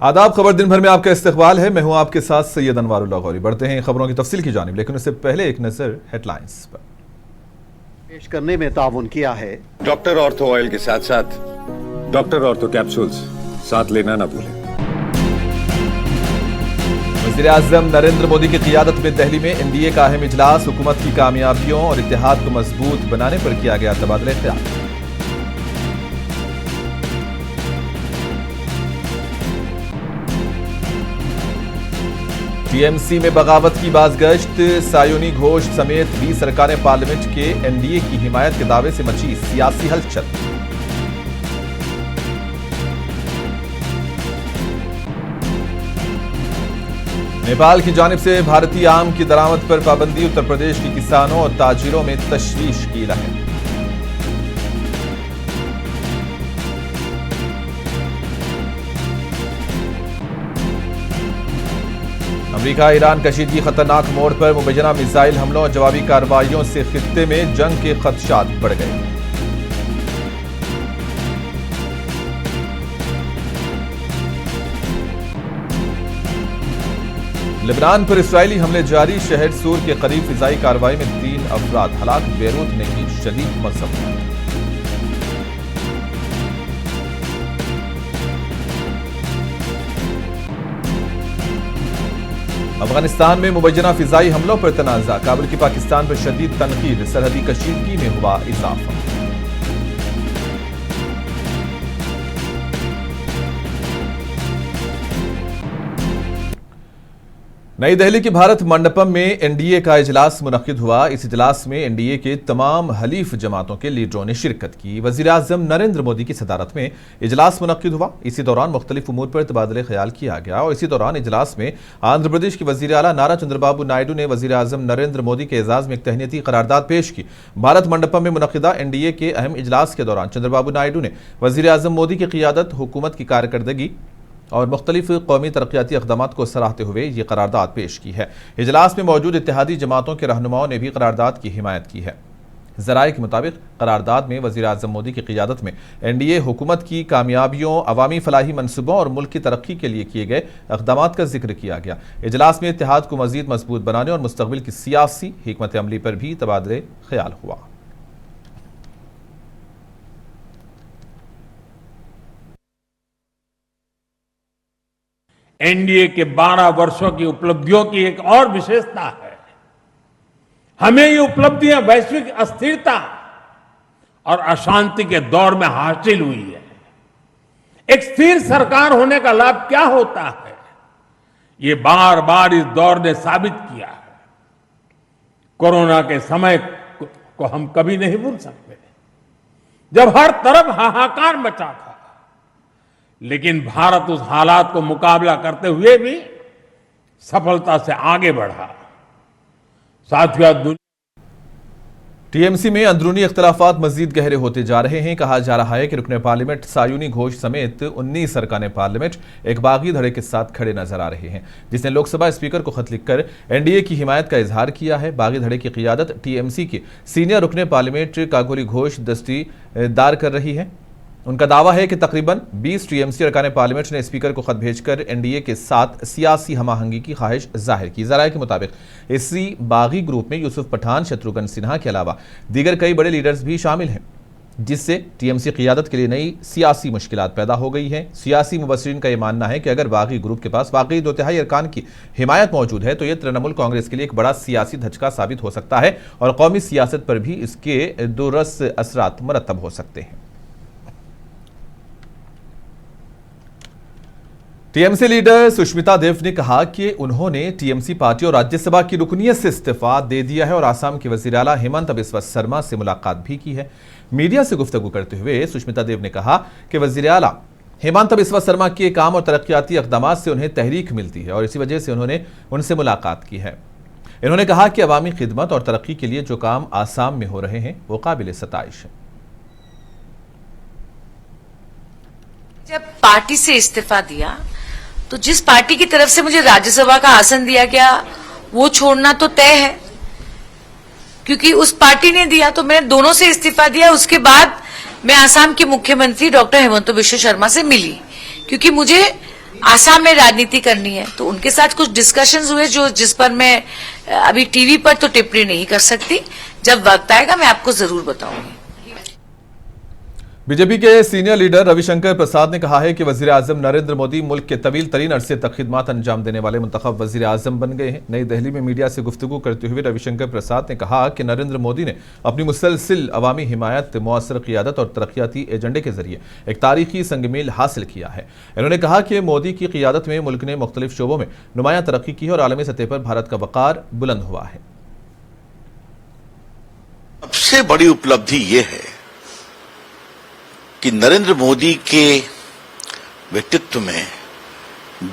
आदाब। खबर दिन भर में आपका इस्तकबाल है। मैं हूं आपके साथ सैयद अनवारुल्लाह गौरी। बढ़ते हैं खबरों की तफसील की जानिब, लेकिन उससे पहले एक नजर हेडलाइंस पर। पेश करने में ताउन किया है डॉक्टर ऑर्थो ऑयल के साथ साथ डॉक्टर ऑर्थो कैप्सूल्स साथ लेना ना भूलें। वज़ीर-ए-आज़म नरेंद्र मोदी की क़ियादत में दिल्ली में एनडीए का अहम इजलास। हुकूमत की कामयाबियों और इत्तेहाद को मजबूत बनाने पर किया गया तबादला ख्याल। टीएमसी में बगावत की बाज़गश्त। सायोनी घोष समेत 20 सरकारें पार्लियामेंट के एनडीए की हिमायत के दावे से मची सियासी हलचल। नेपाल की जानिब से भारतीय आम की दरामद पर पाबंदी। उत्तर प्रदेश के किसानों और ताजिरों में तशवीश की लहर। अमेरिका ईरान कशीदगी खतरनाक मोड़ पर। मुबैना मिसाइल हमलों और जवाबी कार्रवाइयों से खित्ते में जंग के खदशात बढ़ गए। लेबनान पर इस्राएली हमले जारी। शहर सूर के करीब फिजाई कार्रवाई में 3 अफराद हलाक। बेरूत ने की शदीद मजम्मत। अफगानिस्तान में मुबैना फिजाई हमलों पर तनाज़ा। काबुल की पाकिस्तान पर शदीद तनकीद। सरहदी कशीदगी में हुआ इजाफा। नई दिल्ली के भारत मंडपम में एनडीए का इजलास मुनक्किद हुआ। इस इजलास में एनडीए के तमाम हलीफ जमातों के लीडरों ने शिरकत की। वज़ीर-ए-आज़म नरेंद्र मोदी की सदारत में इजलास मुनक्किद हुआ। इसी दौरान मुख्तलिफ उमूर पर तबादला ख्याल किया गया और इसी दौरान इजलास में आंध्र प्रदेश के वज़ीर आला नारा चंद्रबाबू नायडू ने वज़ीर-ए-आज़म नरेंद्र मोदी के एजाज में एक तहनीती करारदाद पेश की। भारत मंडपम में मुनक्किदा एनडीए के अहम इजलास के दौरान चंद्रबाबू नायडू ने वज़ीर-ए-आज़म मोदी की क़ियादत, हुकूमत की कारकर्दगी और मुख्तलिफ कौमी तरक्याती इक़दामात को सराहते हुए ये करारदाद पेश की है। इजलास में मौजूद इत्तेहादी जमातों के रहनुमाओं ने भी करारदाद की हिमायत की है। ज़राए के मुताबिक करारदाद में वज़ीर-ए-आज़म मोदी की क़ियादत में एनडीए हुकूमत की कामयाबियों, अवामी फलाही मनसूबों और मुल्क की तरक्की के लिए किए गए इक़दामात का जिक्र किया गया। इजलास में इत्तेहाद को मज़ीद मजबूत बनाने और मुस्तक़बिल की सियासी हिकमत अमली पर भी तबादले ख्याल हुआ। एनडीए के 12 वर्षों की उपलब्धियों की एक और विशेषता है, हमें ये उपलब्धियां वैश्विक अस्थिरता और अशांति के दौर में हासिल हुई है। एक स्थिर सरकार होने का लाभ क्या होता है, ये बार बार इस दौर ने साबित किया है। कोरोना के समय को हम कभी नहीं भूल सकते, जब हर तरफ हाहाकार मचा था, लेकिन भारत उस हालात को मुकाबला करते हुए भी सफलता से आगे बढ़ा। साथियों, टीएमसी में अंदरूनी इख्तलाफात मजीद गहरे होते जा रहे हैं। कहा जा रहा है कि रुकने पार्लियामेंट सायोनी घोष समेत 19 सरकारें पार्लियामेंट एक बागी धड़े के साथ खड़े नजर आ रहे हैं, जिसने लोकसभा स्पीकर को खत लिखकर एनडीए की हिमायत का इजहार किया है। बागी धड़े की क़ियादत टीएमसी के सीनियर रुकने पार्लियामेंट काकोली घोष दस्तीदार कर रही है। उनका दावा है कि तकरीबन 20 टीएमसी अरकान पार्लियामेंट ने स्पीकर को खत भेजकर एनडीए के साथ सियासी हमाहंगी की ख्वाहिश जाहिर की। ज़राए के मुताबिक इसी बागी ग्रुप में यूसुफ पठान, शत्रुघ्न सिन्हा के अलावा दीगर कई बड़े लीडर्स भी शामिल हैं, जिससे टीएमसी क़ियादत के लिए नई सियासी मुश्किलात पैदा हो गई हैं। सियासी मुबस्सिरीन का यह मानना है कि अगर बागी ग्रुप के पास वाकई 2/3 अरकान की हिमायत मौजूद है तो यह तृणमूल कांग्रेस के लिए एक बड़ा सियासी धचका साबित हो सकता है और कौमी सियासत पर भी इसके दुरस असरात मुरतब हो सकते हैं। टीएमसी लीडर सुष्मिता देव ने कहा कि उन्होंने टीएमसी पार्टी और राज्यसभा की रुकनीत से इस्तीफा दे दिया है और आसाम के वज़ीर आला हेमंत बिस्वा शर्मा से मुलाकात भी की है। मीडिया से गुफ्तगू करते हुए सुष्मिता देव ने कहा कि वज़ीर आला हेमंत बिस्वा शर्मा के काम और तरक्याती इक़दामात से उन्हें तहरीक मिलती है और इसी वजह से उन्होंने उनसे मुलाकात की है। इन्होंने कहा कि अवामी खिदमत और तरक्की के लिए जो काम आसाम में हो रहे हैं वो काबिल सताइश है। जब पार्टी से इस्तीफा दिया तो जिस पार्टी की तरफ से मुझे राज्यसभा का आसन दिया गया वो छोड़ना तो तय है, क्योंकि उस पार्टी ने दिया तो मैंने दोनों से इस्तीफा दिया। उसके बाद मैं आसाम के मुख्यमंत्री डॉक्टर हेमंत बिस्वा शर्मा से मिली, क्योंकि मुझे आसाम में राजनीति करनी है, तो उनके साथ कुछ डिस्कशंस हुए जिस पर मैं अभी टीवी पर तो टिप्पणी नहीं कर सकती। जब वक्त आएगा मैं आपको जरूर बताऊंगी। बीजेपी के सीनियर लीडर रविशंकर प्रसाद ने कहा है कि वजीर आजम नरेंद्र मोदी मुल्क के तवील तरीन अरसे तक खिदमत अंजाम देने वाले मुंतखब वजीर आजम बन गए हैं। नई दिल्ली में मीडिया से गुफ्तगू करते हुए रविशंकर प्रसाद ने कहा कि नरेंद्र मोदी ने अपनी मुसलसिल अवामी हिमायत, मुअस्सर क़ियादत और तरक्याती एजेंडे के जरिए एक तारीखी संगमेल हासिल किया है। इन्होंने कहा कि मोदी की क़ियादत में मुल्क ने मुख्तलिफ शोबों में नुमायां तरक्की की है और आलमी सतह पर भारत का वक़ार बुलंद हुआ है। सबसे बड़ी उपलब्धि ये है कि नरेंद्र मोदी के व्यक्तित्व में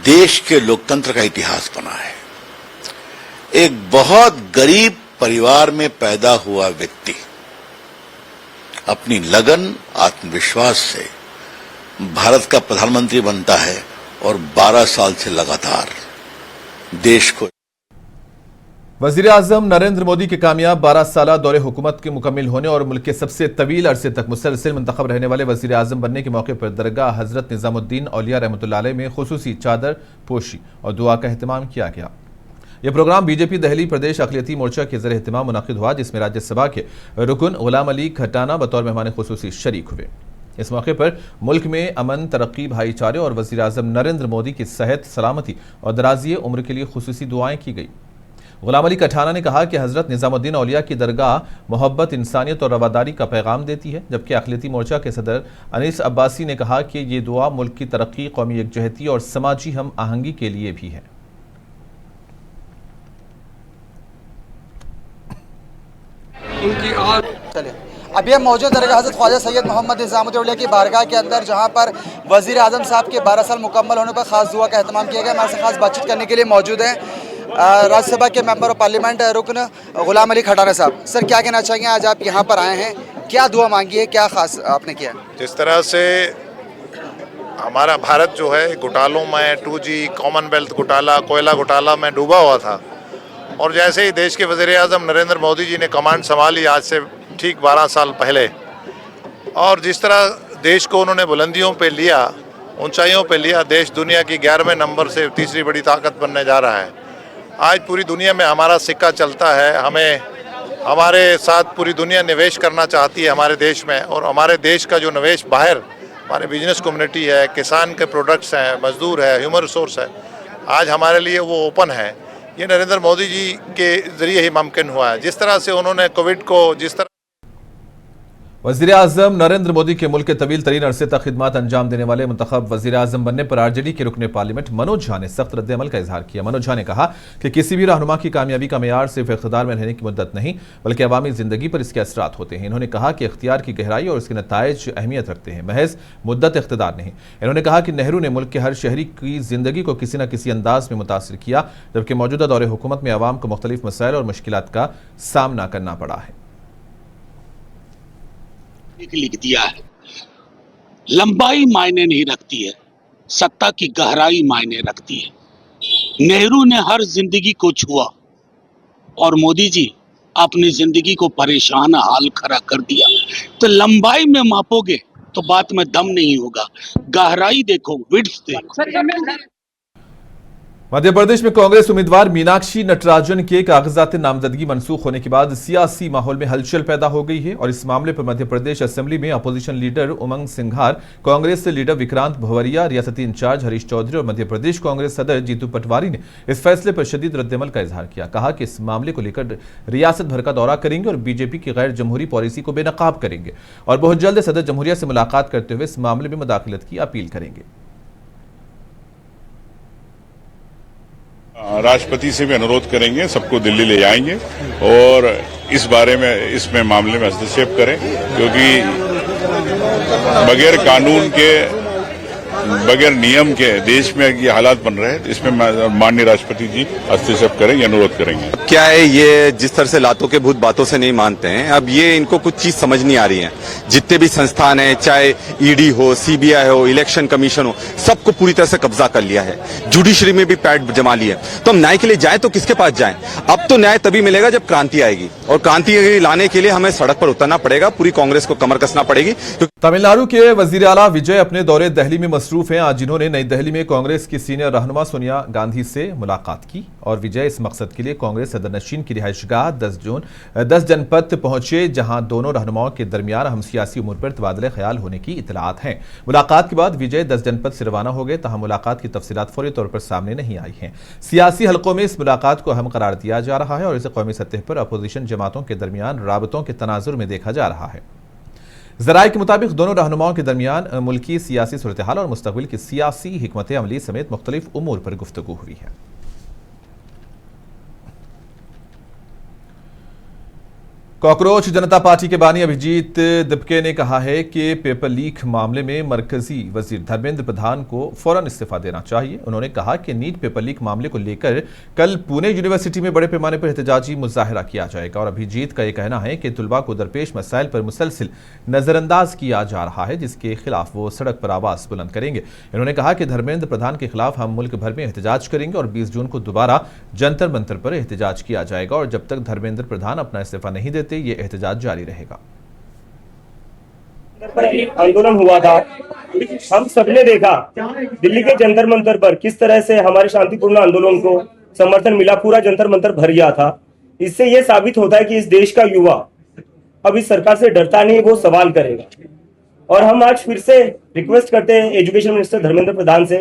देश के लोकतंत्र का इतिहास बना है। एक बहुत गरीब परिवार में पैदा हुआ व्यक्ति अपनी लगन, आत्मविश्वास से भारत का प्रधानमंत्री बनता है और 12 साल से लगातार देश को। वजीर आजम नरेंद्र मोदी के कामयाब 12 साला दौरे हुकूमत के मुकम्मिल होने और मुल्क के सबसे तवील अरसे तक मुसलसिल मुंतखब रहने वाले वजीर आजम बनने के मौके पर दरगाह हजरत निजामुद्दीन औलिया रहमतुल्लाह अलैह में खुसूसी चादर पोशी और दुआ का एहतमाम किया गया। यह प्रोग्राम बीजेपी दिल्ली प्रदेश अक़लियती मोर्चा के ज़रिए एहतमाम मुनाकिद हुआ, जिसमें राज्यसभा के रुकन गुलाम अली खटाना बतौर मेहमान खुसूसी शरीक हुए। इस मौके पर मुल्क में अमन, तरक्की, भाईचारे और वजीर आजम नरेंद्र मोदी की सेहत, सलामती और दराज़ी उम्र के लिए खुसूसी दुआएं की गई। गुलाम अली कठाना ने कहा कि हजरत निजामुद्दीन औलिया की दरगाह मोहब्बत, इंसानियत और रवादारी का पैगाम देती है, जबकि अक़लियती मोर्चा के सदर अनीस अब्बासी ने कहा कि ये दुआ मुल्क की तरक्की, कौमी यकजहती और समाजी हम आहंगी के लिए भी है। अभी हम मौजूद दरगाह हज़रत ख्वाजा सैयद मोहम्मद निज़ामुद्दीन औलिया की बारगाह के अंदर, जहां पर वज़ीर आज़म साहब के 12 साल मुकम्मल होने पर खास दुआ का एहतमाम किया गया। हमारे साथ खास बातचीत करने के लिए मौजूद हैं राज्यसभा के मेंबर ऑफ पार्लियामेंट रुकन गुलाम अली खटाना साहब। सर, क्या कहना चाहेंगे, आज आप यहाँ पर आए हैं, क्या दुआ मांगी है, क्या खास आपने किया? जिस तरह से हमारा भारत जो है घोटालों में 2G, कॉमनवेल्थ घोटाला, कोयला घोटाला में डूबा हुआ था, और जैसे ही देश के वज़ीर आज़म नरेंद्र मोदी जी ने कमांड संभाली आज से ठीक 12 साल पहले, और जिस तरह देश को उन्होंने बुलंदियों पे लिया, ऊंचाइयों पे लिया, देश दुनिया की 11वें नंबर से तीसरी बड़ी ताकत बनने जा रहा है। आज पूरी दुनिया में हमारा सिक्का चलता है, हमारे साथ पूरी दुनिया निवेश करना चाहती है हमारे देश में, और हमारे देश का जो निवेश बाहर हमारे बिजनेस कम्युनिटी है, किसान के प्रोडक्ट्स हैं, मजदूर है, ह्यूमन रिसोर्स है, आज हमारे लिए वो ओपन है। ये नरेंद्र मोदी जी के जरिए ही मुमकिन हुआ है। जिस तरह से उन्होंने कोविड को जिस तरह वज़ीर आज़म नरेंद्र मोदी के मुल्क के तवील तरीन अरसे तक खिदमत अंजाम देने वाले मुंतखब वज़ीर आज़म बनने पर आरजेडी के रुकने पार्लियामेंट मनोज झा ने सख्त रद्द-ए-अमल का इजहार किया। मनोज झा ने कहा कि किसी भी रहनुमा की कामयाबी का मेयार सिर्फ इख्तियार में रहने की मुद्दत नहीं, बल्कि अवामी जिंदगी पर इसके असरात होते हैं। इन्होंने कहा कि इख्तियार की गहराई और इसके नताइज अहमियत रखते हैं, महज मुद्दत इख्तियार नहीं। इन्होंने कहा कि नेहरू ने मुल्क के हर शहरी की जिंदगी को किसी न किसी अंदाज में मुतासिर किया, जबकि मौजूदा दौरे हुकूमत में अवाम को मुख्तलिफ मसाइल और मुश्किलात का सामना करना पड़ा है। लिख दिया है, लंबाई मायने नहीं रखती है, सत्ता की गहराई मायने रखती है। नेहरू ने हर जिंदगी को छुआ और मोदी जी अपनी जिंदगी को परेशान हाल खड़ा कर दिया। तो लंबाई में मापोगे तो बात में दम नहीं होगा, गहराई देखो, विड्थ देखो। मध्य प्रदेश में कांग्रेस उम्मीदवार मीनाक्षी नटराजन के कागजात नामजदगी मनसूख होने के बाद सियासी माहौल में हलचल पैदा हो गई है, और इस मामले पर मध्य प्रदेश असेंबली में opposition leader Umang Singhar, Congress leader Vikrant Bhavariya, रियासती इंचार्ज हरीश चौधरी और मध्य प्रदेश कांग्रेस सदर जीतू पटवारी ने इस फैसले पर शदीद रद्द-ए-अमल का इजहार किया। कहा कि इस मामले को लेकर रियासत भर का दौरा करेंगे और बीजेपी की गैर जमहूरी पॉलिसी को बेनकाब करेंगे, और बहुत जल्द सदर जमहूरिया से मुलाकात करते हुए इस मामले में मुदाखलत की अपील करेंगे। राष्ट्रपति से भी अनुरोध करेंगे, सबको दिल्ली ले जाएंगे और इस बारे में, इसमें मामले में हस्तक्षेप करें, क्योंकि बगैर कानून के, बगैर नियम के देश में ये हालात बन रहे हैं। इसमें माननीय राष्ट्रपति जी हस्तक्षेप करें, ये अनुरोध करेंगे। क्या है, ये जिस तरह से लातों के भूत बातों से नहीं मानते हैं, अब ये इनको कुछ चीज समझ नहीं आ रही है। जितने भी संस्थान हैं, चाहे ईडी हो, सीबीआई हो, इलेक्शन कमीशन हो, सबको पूरी तरह से कब्जा कर लिया है। जुडिशरी में भी पैड जमा लिए। तो हम न्याय के लिए जाएं तो किसके पास जाएं? अब तो न्याय तभी मिलेगा जब क्रांति आएगी, और क्रांति लाने के लिए हमें सड़क पर उतरना पड़ेगा, पूरी कांग्रेस को कमर कसना पड़ेगी। तमिलनाडु के वजीर आला विजय अपने दौरे दिल्ली में मसरूफ हैं। हैं आज जिन्होंने नई दिल्ली में कांग्रेस की सीनियर रहनुमा सोनिया गांधी से मुलाकात की और विजय इस मकसद के लिए कांग्रेस सदरनशीन की रिहाइशगाह 10 जनपद पहुंचे, जहां दोनों रहनुमाओं के दरमियान हम सियासी उमूर पर तबादले ख्याल होने की इतलात हैं। मुलाकात के बाद विजय 10 जनपद से रवाना हो गए, तहां मुलाकात की तफसीलात फौरी तौर पर सामने नहीं आई हैं। सियासी हलकों में इस मुलाकात को अहम करार दिया जा रहा है और इसे कौमी सतह पर अपोजिशन जमातों के दरमियान राबतों के तनाजुर में देखा जा रहा है। ज़राए के मुताबिक दोनों रहनुमाओं के दरमियान मुल्की सियासी सूरत हाल और मुस्तक़बिल की सियासी हिकमत अमली समेत मुख्तलिफ उमूर पर गुफ्तगू हुई है। कॉकरोच जनता पार्टी के बानी अभिजीत दिपके ने कहा है कि पेपर लीक मामले में मरकजी वजीर धर्मेंद्र प्रधान को फौरन इस्तीफा देना चाहिए। उन्होंने कहा कि नीट पेपर लीक मामले को लेकर कल पुणे यूनिवर्सिटी में बड़े पैमाने पर एहतजाजी मुजाहिरा किया जाएगा और अभिजीत का यह कहना है कि तुलबा को दरपेश मसाइल पर मुसलसिल नजरअंदाज किया जा रहा है, जिसके खिलाफ वो सड़क पर आवाज बुलंद करेंगे। इन्होंने कहा कि धर्मेंद्र प्रधान के खिलाफ हम मुल्क भर में एहतजाज करेंगे और 20 जून को दोबारा जंतर मंतर पर एहतजाज किया जाएगा और जब तक धर्मेंद्र प्रधान अपना इस्तीफा नहीं देते ये एहतजाज जारी रहेगा। आंदोलन हुआ था, हम सबने देखा दिल्ली के जंतर मंतर पर किस तरह से हमारे शांतिपूर्ण आंदोलन को समर्थन मिला, पूरा जंतर मंतर भर गया था। इससे यह साबित होता है कि इस देश का युवा अब इस सरकार से डरता नहीं, वो सवाल करेगा। और हम आज फिर से रिक्वेस्ट करते हैं एजुकेशन मिनिस्टर धर्मेंद्र प्रधान से,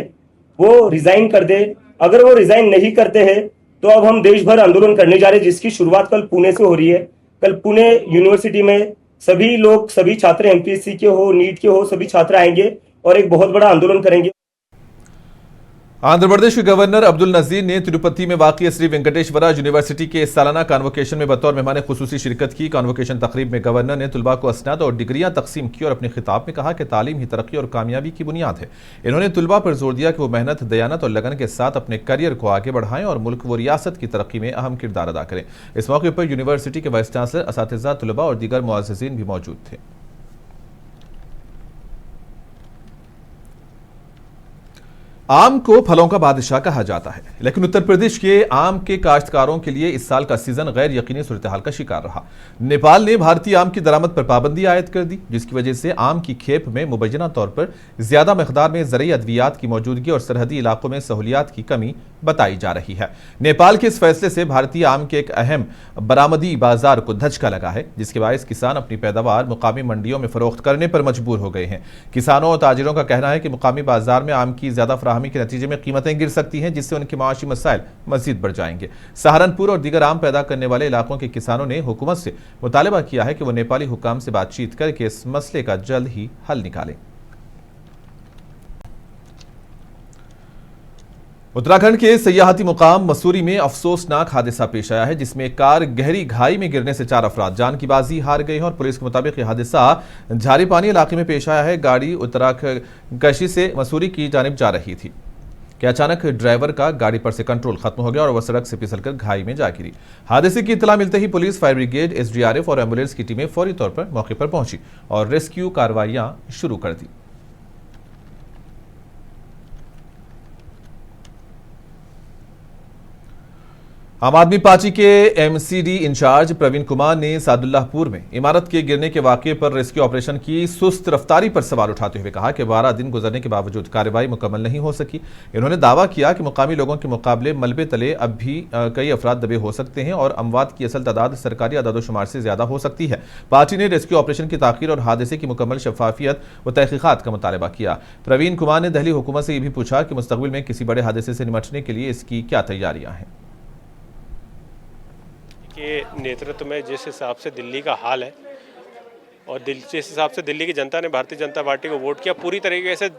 वो रिजाइन कर दे। अगर वो रिजाइन नहीं करते हैं तो अब हम देश भर आंदोलन करने जा रहे हैं, जिसकी शुरुआत कल पुणे से हो रही है। कल पुणे यूनिवर्सिटी में सभी लोग, सभी छात्र एमपीएससी के हो, नीट के हो, सभी छात्र आएंगे और एक बहुत बड़ा आंदोलन करेंगे। आंध्र प्रदेश के गवर्नर अब्दुल नजीर ने तिरुपति में वाक़ई श्री वेंकटेश्वरा यूनिवर्सिटी के सालाना कॉन्वोकेशन में बतौर मेहमान खुसूसी शिरकत की। कॉन्वोकेशन तकरीब में गवर्नर ने तुलबा को असनाद और डिग्रियां तकसीम की और अपने खिताब में कहा कि तालीम ही तरक्की और कामयाबी की बुनियाद है। इन्होंने तुलबा पर जोर दिया कि वो मेहनत, दयानत और लगन के साथ अपने करियर को आगे बढ़ाएं और मुल्क व रियासत की तरक्की में अहम किरदार अदा करें। इस मौके पर यूनिवर्सिटी के वाइस चांसलर, असातिज़ा, तुलबा और दीगर मुअज़्ज़िज़ीन भी मौजूद थे। आम को फलों का बादशाह कहा जाता है, लेकिन उत्तर प्रदेश के आम के काश्तकारों के लिए इस साल का सीजन गैर यकीनी सूरत हाल का शिकार रहा। नेपाल ने भारतीय आम की दरामद पर पाबंदी आयद कर दी, जिसकी वजह से आम की खेप में मुबैना तौर पर ज्यादा मकदार में ज़रूरी अद्वियात की मौजूदगी और सरहदी इलाकों में सहूलियात की कमी बताई जा रही है। नेपाल के इस फैसले से भारतीय आम के एक अहम बरामदी बाजार को धचका लगा है, जिसके बायस किसान अपनी पैदावार मुकामी मंडियों में फरोख्त करने पर मजबूर हो गए हैं। किसानों और ताजिरों का कहना है कि मुकामी बाजार में आम की ज्यादा फराहमी के नतीजे में कीमतें गिर सकती हैं, जिससे उनके माशी मसाइल मजीद बढ़ जाएंगे। सहारनपुर और दीगर आम पैदा करने वाले इलाकों के किसानों ने हुकूमत से मुतालबा किया है कि वो नेपाली हुकाम से बातचीत करके इस मसले का जल्द ही हल निकालें। उत्तराखंड के सयाहती मुकाम मसूरी में अफसोसनाक हादसा पेश आया है, जिसमें एक कार गहरी खाई में गिरने से 4 अफराद जान की बाजी हार गए हैं और पुलिस के मुताबिक यह हादसा झारी पानी इलाके में पेश आया है। गाड़ी उत्तराखंड कशी से मसूरी की जानिब जा रही थी कि अचानक ड्राइवर का गाड़ी पर से कंट्रोल खत्म हो गया और वह सड़क से फिसलकर खाई में जा गिरी। हादसे की इत्तला मिलते ही पुलिस, फायर ब्रिगेड, एसडीआरएफ और एम्बुलेंस की टीमें फौरी तौर पर मौके पर पहुंची और रेस्क्यू कार्रवाइयां शुरू कर दी। आम आदमी पार्टी के एमसीडी इंचार्ज प्रवीण कुमार ने सादुल्लाहपुर में इमारत के गिरने के वाकये पर रेस्क्यू ऑपरेशन की सुस्त रफ्तारी पर सवाल उठाते हुए कहा कि 12 दिन गुजरने के बावजूद कार्रवाई मुकम्मल नहीं हो सकी। इन्होंने दावा किया कि मुकामी लोगों के मुकाबले मलबे तले अब भी कई अफराद दबे हो सकते हैं और अमवात की असल तादाद सरकारी आदादोशुमार से ज्यादा हो सकती है। पार्टी ने रेस्क्यू ऑपरेशन की ताखीर और हादसे की मुकम्मल शफाफियत व तहकीकात का मुतालबा किया। प्रवीण कुमार ने दिल्ली हुकूमत से यह भी पूछा कि मुस्तकबिल में किसी बड़े हादसे से निपटने के लिए इसकी क्या तैयारियां हैं। के नेतृत्व में जिस हिसाब से दिल्ली का हाल है और जिस हिसाब से दिल्ली की जनता ने भारतीय जनता पार्टी को वोट किया, पूरी तरीके से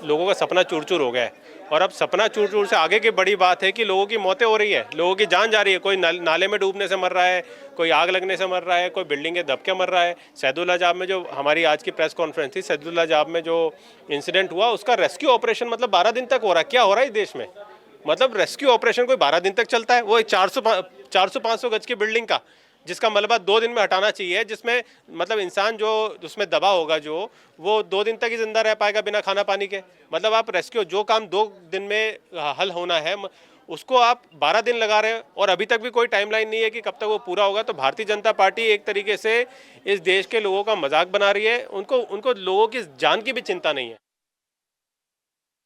लोगों का सपना चूर चूर हो गया है। और अब सपना चूर चूर से आगे की बड़ी बात है कि लोगों की मौतें हो रही है, लोगों की जान जा रही है। कोई नाले में डूबने से मर रहा है, कोई आग लगने से मर रहा है, कोई बिल्डिंग के दबके मर रहा है। सैदुल्ला जाब में जो हमारी आज की प्रेस कॉन्फ्रेंस थी, सैदुल्ला जाब में जो इंसिडेंट हुआ उसका रेस्क्यू ऑपरेशन मतलब 12 दिन तक हो रहा है। क्या हो रहा है देश में? मतलब रेस्क्यू ऑपरेशन कोई 12 दिन तक चलता है? वो 400-500 गज की बिल्डिंग का जिसका मलबा 2 दिन में हटाना चाहिए, जिसमें मतलब इंसान जो उसमें दबा होगा जो वो 2 दिन तक ही जिंदा रह पाएगा बिना खाना पानी के। मतलब आप रेस्क्यू जो काम 2 दिन में हल होना है उसको आप 12 दिन लगा रहे हैं और अभी तक भी कोई टाइमलाइन नहीं है कि कब तक वो पूरा होगा। तो भारतीय जनता पार्टी एक तरीके से इस देश के लोगों का मजाक बना रही है। उनको लोगों की जान की भी चिंता नहीं है।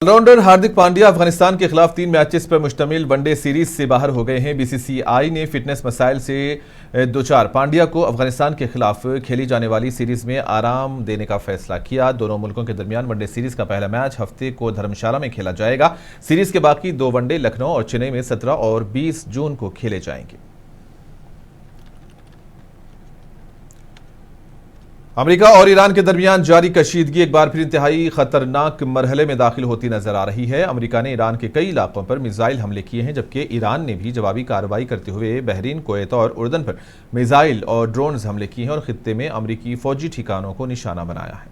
ऑलराउंडर हार्दिक पांड्या अफगानिस्तान के खिलाफ 3 मैचेस पर मुश्तमिल वनडे सीरीज से बाहर हो गए हैं। बीसीसीआई ने फिटनेस मसाइल से दोचार पांड्या को अफगानिस्तान के खिलाफ खेली जाने वाली सीरीज में आराम देने का फैसला किया। दोनों मुल्कों के दरमियान वनडे सीरीज का पहला मैच हफ्ते को धर्मशाला में खेला जाएगा। सीरीज के बाकी 2 वनडे लखनऊ और चेन्नई में 17 और 20 जून को खेले जाएंगे। अमेरिका और ईरान के दरमियान जारी कशीदगी एक बार फिर इंतहाई खतरनाक मरहले में दाखिल होती नजर आ रही है। अमेरिका ने ईरान के कई इलाकों पर मिसाइल हमले किए हैं, जबकि ईरान ने भी जवाबी कार्रवाई करते हुए बहरीन, कुवैत और उर्दन पर मिसाइल और ड्रोन हमले किए हैं और खित्ते में अमेरिकी फौजी ठिकानों को निशाना बनाया है।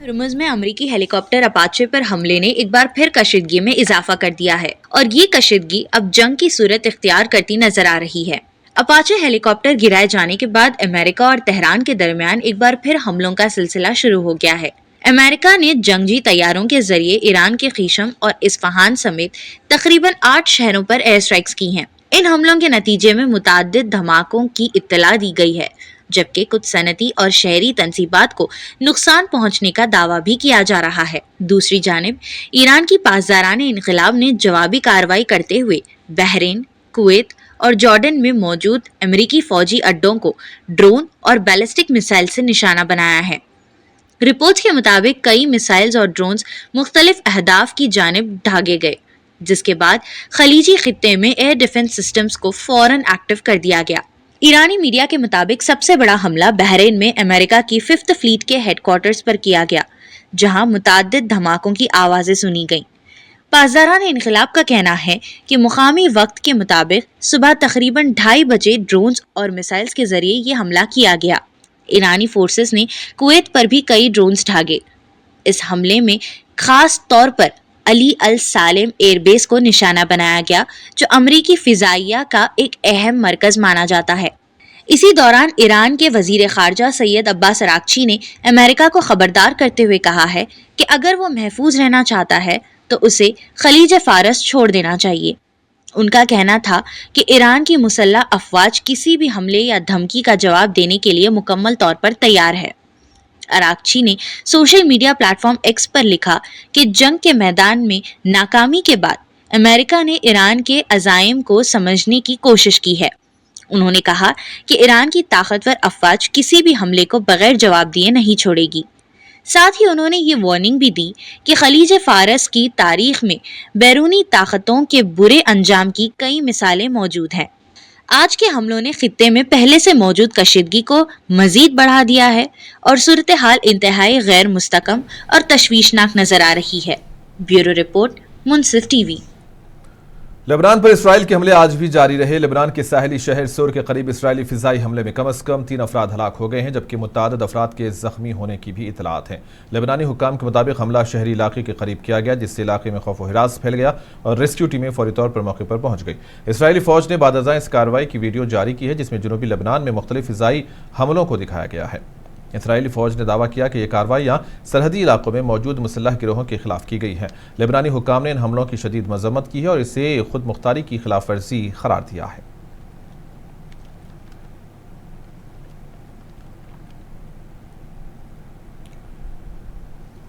हुर्मुज़ में अमेरिकी हेलीकॉप्टर अपाचे पर हमले ने एक बार फिर कशीदगी में इजाफा कर दिया है और ये कशीदगी अब जंग की सूरत इख्तियार करती नजर आ रही है। अपाचे हेलीकॉप्टर गिराए जाने के बाद अमेरिका और तेहरान के दरमियान एक बार फिर हमलों का सिलसिला शुरू हो गया है। अमेरिका ने जंगी तैयारों के जरिए ईरान के खीशम और इस्फहान समेत तकरीबन 8 शहरों पर एयर स्ट्राइक्स की हैं। इन हमलों के नतीजे में मुताद्दिद धमाकों की इत्तला दी गई है, जबकि कुछ सनती और शहरी तंसीबात को नुकसान पहुंचने का दावा भी किया जा रहा है। दूसरी जानिब ईरान की पासदारान इनकलाब ने जवाबी कार्रवाई करते हुए बहरीन, कुवैत और जॉर्डन में मौजूद अमेरिकी फौजी अड्डों को ड्रोन और बैलिस्टिक मिसाइल से निशाना बनाया है। रिपोर्ट्स के मुताबिक कई मिसाइल्स और ड्रोन्स मुख्तलिफ अहदाफ की जानिब दागे गए, जिसके बाद खलीजी खित्ते में एयर डिफेंस सिस्टम्स को फौरन एक्टिव कर दिया गया। ईरानी मीडिया के मुताबिक सबसे बड़ा हमला बहरीन में अमेरिका की 5th फ्लीट के हेडक्वार्टर्स पर किया गया, जहां मुताद्दिद धमाकों की आवाजें सुनी गईं। पासदारान इनकलाब का कहना है कि मुकामी वक्त के मुताबिक सुबह तकरीबन 2:30 बजे ड्रोन्स और मिसाइल्स के जरिए ये हमला किया गया। ईरानी फोर्सेस ने कुवैत पर भी कई ड्रोन्स दागे। इस हमले में खास तौर पर अली अल सालेम एयरबेस को निशाना बनाया गया, जो अमरीकी फिजाइया का एक अहम मरकज माना जाता है। इसी दौरान ईरान के वजीर खारजा सैयद अब्बास अरागची ने अमेरिका को खबरदार करते हुए कहा है कि अगर वो महफूज रहना चाहता है तो उसे खलीज फारस छोड़ देना चाहिए। उनका कहना था कि ईरान की मुसल्लह अफवाज किसी भी हमले या धमकी का जवाब देने के लिए मुकम्मल तौर पर तैयार है। अरागची ने सोशल मीडिया प्लेटफॉर्म एक्स पर लिखा कि जंग के मैदान में नाकामी के बाद अमेरिका ने ईरान के अज़ाइम को समझने की कोशिश की है। उन्होंने कहा कि ईरान की ताकतवर अफवाज किसी भी हमले को बगैर जवाब दिए नहीं छोड़ेगी। साथ ही उन्होंने ये वार्निंग भी दी कि खलीज फारस की तारीख में बैरूनी ताकतों के बुरे अंजाम की कई मिसालें मौजूद हैं। आज के हमलों ने खित्ते में पहले से मौजूद कशीदगी को मजीद बढ़ा दिया है और सूरत हाल इंतहाई गैर मुस्तकम और तशवीशनाक नजर आ रही है। ब्यूरो रिपोर्ट, मुनसिफ टीवी। लेबनान पर इसराइल के हमले आज भी जारी रहे। लेबनान के साहली शहर सोर के करीब इसराइली फिजाई हमले में कम से कम 3 अफराद हलाक हो गए हैं, जबकि मुतअद्दिद अफराद के जख्मी होने की भी इतलात हैं। लेबनानी हुक्काम के मुताबिक हमला शहरी इलाके के करीब किया गया, जिससे इलाके में खौफ व हिरास फैल गया और रेस्क्यू टीमें फौरी तौर पर मौके पर पहुंच गई। इसराइली फौज ने बादशाह इस कार्रवाई की वीडियो जारी की है, जिसमें जनूबी लेबनान में मुख्तलिफ फिजाई हमलों को दिखाया गया है। इसराइली फौज ने दावा किया कि यह कार्रवाइयां सरहदी इलाकों में मौजूद मुसल्लह गिरोहों के खिलाफ की गई है। लेबनानी हुक्काम ने इन हमलों की शदीद मजम्मत की है और इसे खुद मुख्तारी की खिलाफ वर्जी करार दिया है।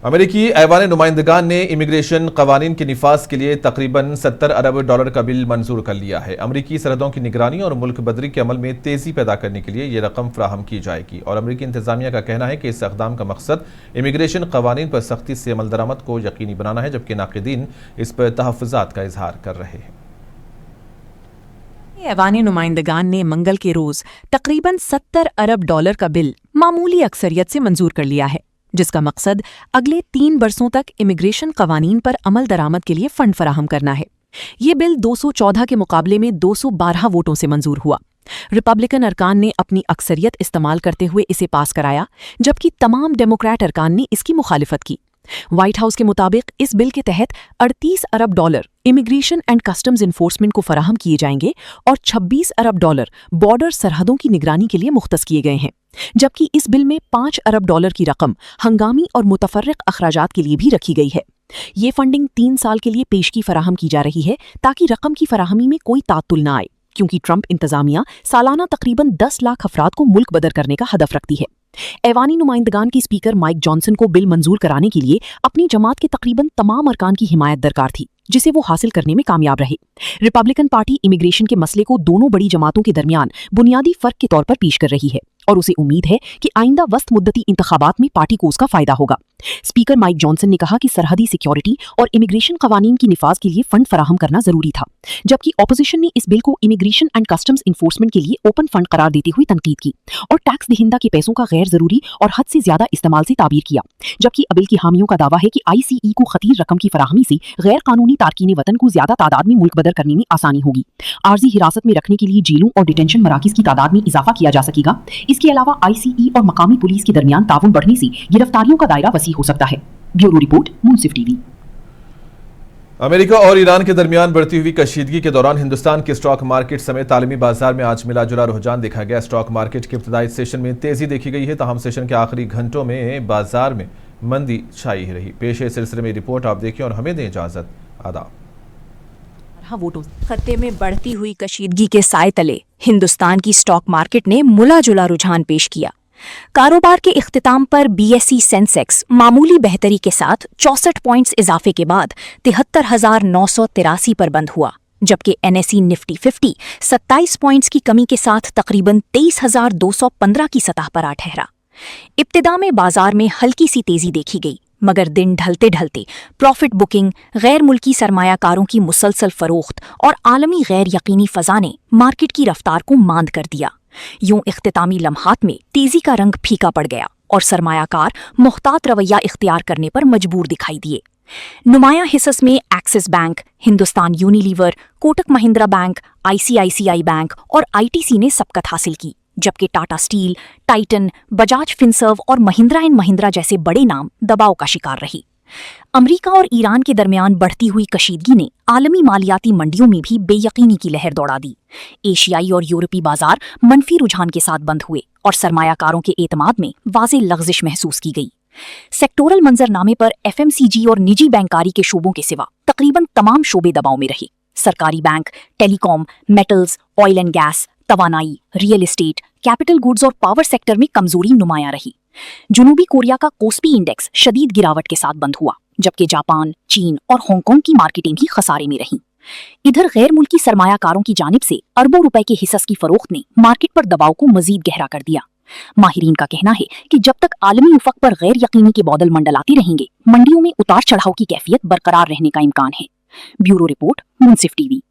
अमेरिकी ऐवान नुमाइंदगान ने इमिग्रेशन कवानीन के निफाज के लिए तकरीबन $70 अरब का बिल मंजूर कर लिया है। अमेरिकी सरहदों की निगरानी और मुल्क बदरी के अमल में तेजी पैदा करने के लिए यह रकम फराहम की जाएगी और अमेरिकी इंतजामिया का कहना है कि इस इक़दाम का मकसद इमिग्रेशन कवानीन पर सख्ती से अमल दरामद को यकीनी बनाना है, जबकि नाक़िदीन इस पर तहफ़्फ़ुज़ात का इजहार कर रहे हैं। ऐवान नुमाइंदगान ने मंगल के रोज तकरीबन $70 अरब का बिल मामूली अक्सरियत से मंजूर कर लिया है, जिसका मकसद अगले 3 बरसों तक इमिग्रेशन कवानीन पर अमल दरामद के लिए फंड फराहम करना है। ये बिल 214 के मुकाबले में 212 वोटों से मंजूर हुआ। रिपब्लिकन अरकान ने अपनी अक्सरियत इस्तेमाल करते हुए इसे पास कराया, जबकि तमाम डेमोक्रेट अरकान ने इसकी मुखालिफत की। व्हाइट हाउस के मुताबिक इस बिल के तहत $38 अरब इमिग्रेशन एंड कस्टम्स इन्फोर्समेंट को फराहम किए जाएंगे और $26 अरब बॉर्डर सरहदों की निगरानी के लिए मुख्तस किए गए हैं, जबकि इस बिल में $5 अरब की रकम हंगामी और मुतफर्रिक अखराजात के लिए भी रखी गई है। ये फंडिंग 3 साल के लिए पेशगी फराहम की जा रही है ताकि रकम की फराहमी में कोई तातुल न आए, क्योंकि ट्रंप इंतजामिया सालाना तकरीबन 10 लाख अफराद को मुल्क बदर करने का हदफ रखती है। ऐवानी नुमाइंदगान की स्पीकर माइक जॉनसन को बिल मंजूर कराने के लिए अपनी जमात के तकरीबन तमाम अरकान की हिमायत दरकार थी, जिसे वो हासिल करने में कामयाब रहे। रिपब्लिकन पार्टी इमिग्रेशन के मसले को दोनों बड़ी जमातों के दरमियान बुनियादी फर्क के तौर पर पेश कर रही है और उसे उम्मीद है कि आइंदा वस्त मुद्दती इंतखाबात में पार्टी को उसका फायदा होगा। स्पीकर माइक जॉनसन ने कहा कि सरहदी सिक्योरिटी और इमिग्रेशन कवानीन की निफाज के लिए फंड फराहम करना जरूरी था, जबकि ऑपोजिशन ने इस बिल को इमिग्रेशन एंड कस्टम्स इन्फोर्समेंट के लिए ओपन फंड करार देते हुए तनकीद की और टैक्स दहिंदा के पैसों का गैर जरूरी और हद से ज्यादा इस्तेमाल से ताबीर किया। जबकि बिल की हामियों का दावा है कि ICE को खतीर रकम की फराहमी से गैर कानूनी तारकीन वतन को ज्यादा तादाद में मुल्क बदर करने में आसानी होगी। आर्जी हिरासत में रखने के लिए जेलों और डिटेंशन मराकिज की तादाद में इजाफा किया जा सकेगा। इसके अलावा ICE और मकामी पुलिस के दरमियान ताउन बढ़ने से गिरफ्तारियों का दायरा वसी हो सकता है। ब्यूरो रिपोर्ट, मुंसिफ टीवी। अमेरिका और ईरान के दरमियान बढ़ती हुई कशीदगी के दौरान हिंदुस्तान के स्टॉक मार्केट समेत आलमी बाजार में आज मिला जुला रुझान देखा गया। स्टॉक मार्केट के इब्तदाई सेशन में तेजी देखी गई है, ताहम सेशन के आखिरी घंटों में बाजार में मंदी छाई रही। पेश है सिलसिले में रिपोर्ट, आप देखिए और हमें दें इजाजत। आदाब। वोटों खत्ते में बढ़ती हुई कशीदगी के साए तले हिंदुस्तान की स्टॉक मार्केट ने मुला जुला रुझान पेश किया। कारोबार के इख्तिताम पर BSE सेंसेक्स मामूली बेहतरी के साथ 64 पॉइंट्स इजाफे के बाद 73,983 पर बंद हुआ, जबकि NSE निफ्टी 50 27 पॉइंट्स की कमी के साथ तकरीबन 23,215 की सतह पर आ ठहरा। इब्तिदा में बाजार में हल्की सी तेजी देखी गई, मगर दिन ढलते ढलते प्रॉफिट बुकिंग, गैर मुल्की सरमायाकारों की मुसलसल फरोख्त और आलमी गैर यकीनी फजा ने मार्केट की रफ्तार को मांद कर दिया। यूं इख्तितामी लम्हात में तेजी का रंग फीका पड़ गया और सरमायाकार मुख्तात रवैया इख्तियार करने पर मजबूर दिखाई दिए। नुमाया हिस्स में axis bank, Hindustan Unilever, Kotak Mahindra bank, ICICI bank और ITC ने सबकत हासिल की, जबकि Tata steel, Titan, Bajaj Finserv और महिंद्रा एंड महिंद्रा जैसे बड़े नाम दबाव का शिकार रही। अमेरिका और ईरान के दरमियान बढ़ती हुई कशीदगी ने आलमी मालियाती मंडियों में भी बेयकीनी की लहर दौड़ा दी। एशियाई और यूरोपीय बाजार मनफी रुझान के साथ बंद हुए और सरमायाकारों के एतमाद में वाज़ेह लग़ज़िश महसूस की गई। सेक्टोरल मंजरनामे पर FMCG और निजी बैंकारी के शोबों के सिवा तकरीबन तमाम शोबे दबाव में रहे। सरकारी bank, telecom, metals, oil and gas, तवानाई, रियल एस्टेट, कैपिटल गुड्स और पावर सेक्टर में कमजोरी नुमाया रही। जुनूबी कोरिया का कोस्पी इंडेक्स शदीद गिरावट के साथ बंद हुआ, जबकि जापान, चीन और हांगकांग की मार्केटें भी खसारे में रहीं। इधर गैर मुल्की सरमायाकारों की जानिब से अरबों रुपए के हिस्स की फरोख्त ने मार्केट पर दबाव को मजीद गहरा कर दिया। माहिरीन का कहना है कि जब तक आलमी उफक पर गैर यकीनी के बादल मंडलाते रहेंगे, मंडियों में उतार चढ़ाव की कैफियत बरकरार रहने का इम्कान है। ब्यूरो रिपोर्ट, मुंसिफ टीवी।